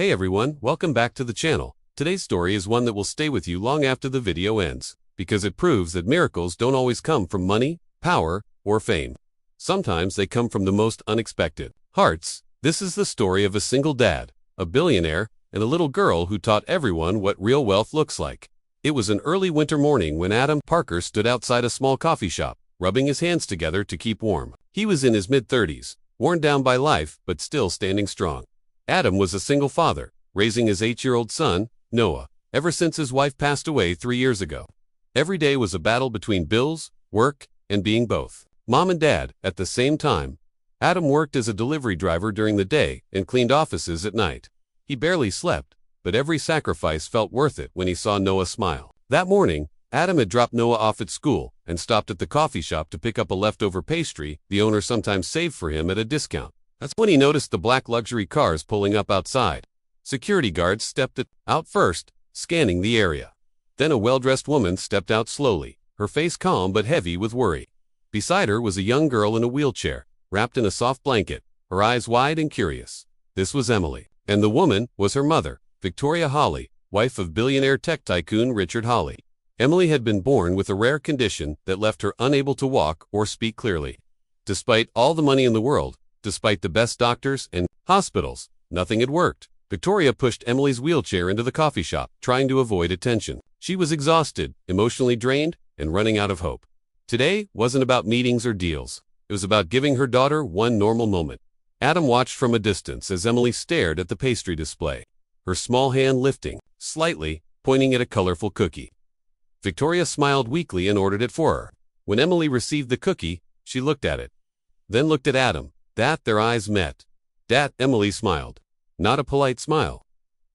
Hey everyone, welcome back to the channel. Today's story is one that will stay with you long after the video ends, because it proves that miracles don't always come from money, power, or fame. Sometimes they come from the most unexpected. Hearts, this is the story of a single dad, a billionaire, and a little girl who taught everyone what real wealth looks like. It was an early winter morning when Adam Parker stood outside a small coffee shop, rubbing his hands together to keep warm. He was in his mid-30s, worn down by life but still standing strong. Adam was a single father, raising his 8-year-old son, Noah, ever since his wife passed away 3 years ago. Every day was a battle between bills, work, and being both mom and dad at the same time. Adam worked as a delivery driver during the day and cleaned offices at night. He barely slept, but every sacrifice felt worth it when he saw Noah smile. That morning, Adam had dropped Noah off at school and stopped at the coffee shop to pick up a leftover pastry the owner sometimes saved for him at a discount. That's when he noticed the black luxury cars pulling up outside. Security guards stepped out first, scanning the area. Then a well-dressed woman stepped out slowly, her face calm but heavy with worry. Beside her was a young girl in a wheelchair, wrapped in a soft blanket, her eyes wide and curious. This was Emily, and the woman was her mother, Victoria Hawley, wife of billionaire tech tycoon Richard Hawley. Emily had been born with a rare condition that left her unable to walk or speak clearly. Despite all the money in the world, despite the best doctors and hospitals, nothing had worked. Victoria pushed Emily's wheelchair into the coffee shop, trying to avoid attention. She was exhausted, emotionally drained, and running out of hope. Today wasn't about meetings or deals. It was about giving her daughter one normal moment. Adam watched from a distance as Emily stared at the pastry display, her small hand lifting, slightly, pointing at a colorful cookie. Victoria smiled weakly and ordered it for her. When Emily received the cookie, she looked at it, then looked at Adam. Their eyes met. Emily smiled. Not a polite smile.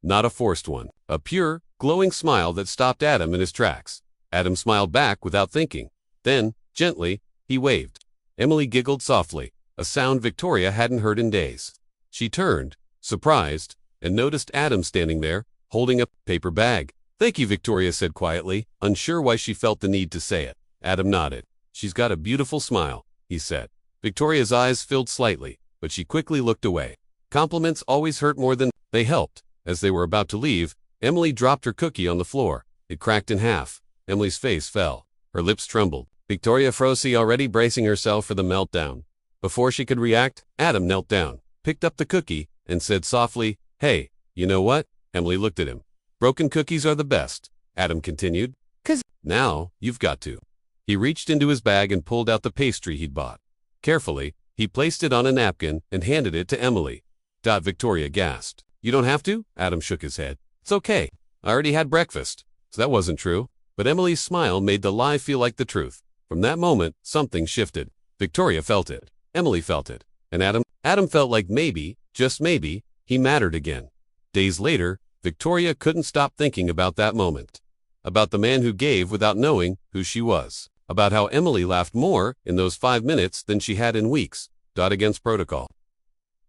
Not a forced one. A pure, glowing smile that stopped Adam in his tracks. Adam smiled back without thinking. Then, gently, he waved. Emily giggled softly, a sound Victoria hadn't heard in days. She turned, surprised, and noticed Adam standing there, holding a paper bag. "Thank you," Victoria said quietly, unsure why she felt the need to say it. Adam nodded. "She's got a beautiful smile," he said. Victoria's eyes filled slightly, but she quickly looked away. Compliments always hurt more than they helped. As they were about to leave, Emily dropped her cookie on the floor. It cracked in half. Emily's face fell. Her lips trembled. Victoria froze, already bracing herself for the meltdown. Before she could react, Adam knelt down, picked up the cookie, and said softly, "Hey, you know what?" Emily looked at him. "Broken cookies are the best," Adam continued. "'Cause now you've got to." He reached into his bag and pulled out the pastry he'd bought. Carefully, he placed it on a napkin and handed it to Emily. Victoria gasped. "You don't have to?" Adam shook his head. "It's okay. I already had breakfast." So that wasn't true. But Emily's smile made the lie feel like the truth. From that moment, something shifted. Victoria felt it. Emily felt it. And Adam felt like maybe, just maybe, he mattered again. Days later, Victoria couldn't stop thinking about that moment. About the man who gave without knowing who she was. About how Emily laughed more in those 5 minutes than she had in weeks. Against protocol.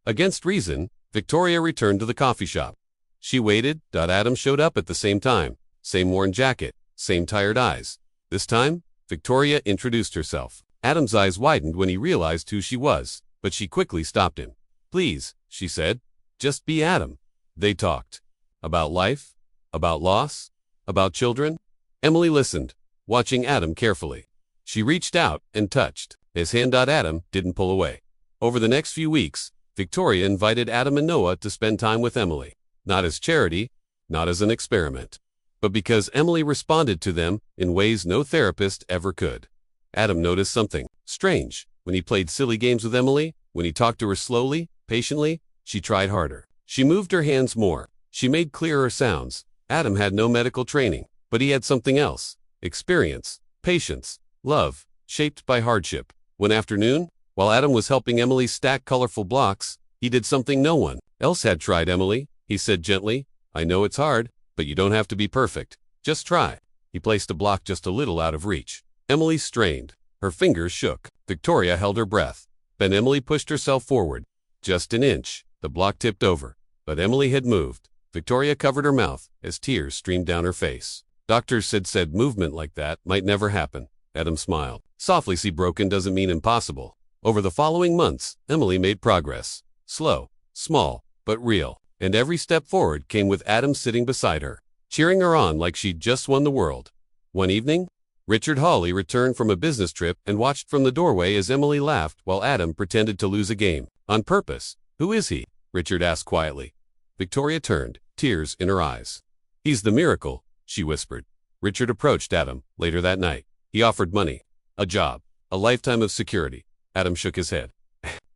Against reason, Victoria returned to the coffee shop. She waited. Adam showed up at the same time. Same worn jacket. Same tired eyes. This time, Victoria introduced herself. Adam's eyes widened when he realized who she was, but she quickly stopped him. "Please," she said, "just be Adam." They talked. About life, about loss, about children. Emily listened, watching Adam carefully. She reached out and touched his hand. Adam didn't pull away. Over the next few weeks, Victoria invited Adam and Noah to spend time with Emily. Not as charity, not as an experiment, but because Emily responded to them in ways no therapist ever could. Adam noticed something strange. When he played silly games with Emily, when he talked to her slowly, patiently, she tried harder. She moved her hands more. She made clearer sounds. Adam had no medical training, but he had something else. Experience, patience, love, shaped by hardship. One afternoon, while Adam was helping Emily stack colorful blocks, he did something no one else had tried. "Emily," he said gently, "I know it's hard, but you don't have to be perfect. Just try." He placed a block just a little out of reach. Emily strained. Her fingers shook. Victoria held her breath. Then Emily pushed herself forward. Just an inch. The block tipped over. But Emily had moved. Victoria covered her mouth as tears streamed down her face. "Doctors said movement like that might never happen." Adam smiled. "Softly, see, broken doesn't mean impossible." Over the following months, Emily made progress. Slow, small, but real. and every step forward came with Adam sitting beside her, cheering her on like she'd just won the world. One evening, Richard Hawley returned from a business trip and watched from the doorway as Emily laughed while Adam pretended to lose a game. On purpose. "Who is he?" Richard asked quietly. Victoria turned, tears in her eyes. "He's the miracle," she whispered. Richard approached Adam later that night. He offered money, a job, a lifetime of security. Adam shook his head.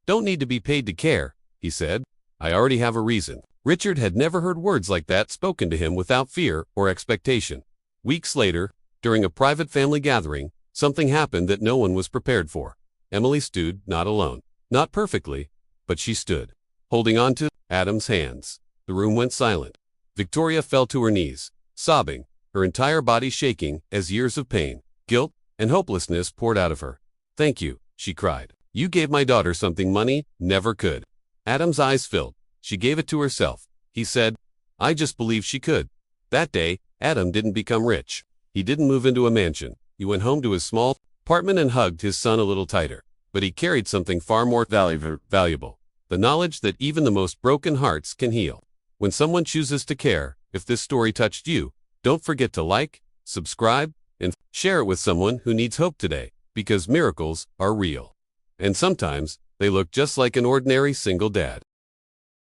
"Don't need to be paid to care," he said. "I already have a reason." Richard had never heard words like that spoken to him without fear or expectation. Weeks later, during a private family gathering, something happened that no one was prepared for. Emily stood, not alone, not perfectly, but she stood, holding on to Adam's hands. The room went silent. Victoria fell to her knees, sobbing, her entire body shaking as years of pain, guilt, and hopelessness poured out of her. "Thank you," she cried. "You gave my daughter something money never could." Adam's eyes filled. She gave it to herself. He said, "I just believed she could." That day, Adam didn't become rich. He didn't move into a mansion. He went home to his small apartment and hugged his son a little tighter. But he carried something far more valuable. The knowledge that even the most broken hearts can heal. When someone chooses to care, if this story touched you, don't forget to like, subscribe, and share it with someone who needs hope today, because miracles are real. And sometimes, they look just like an ordinary single dad.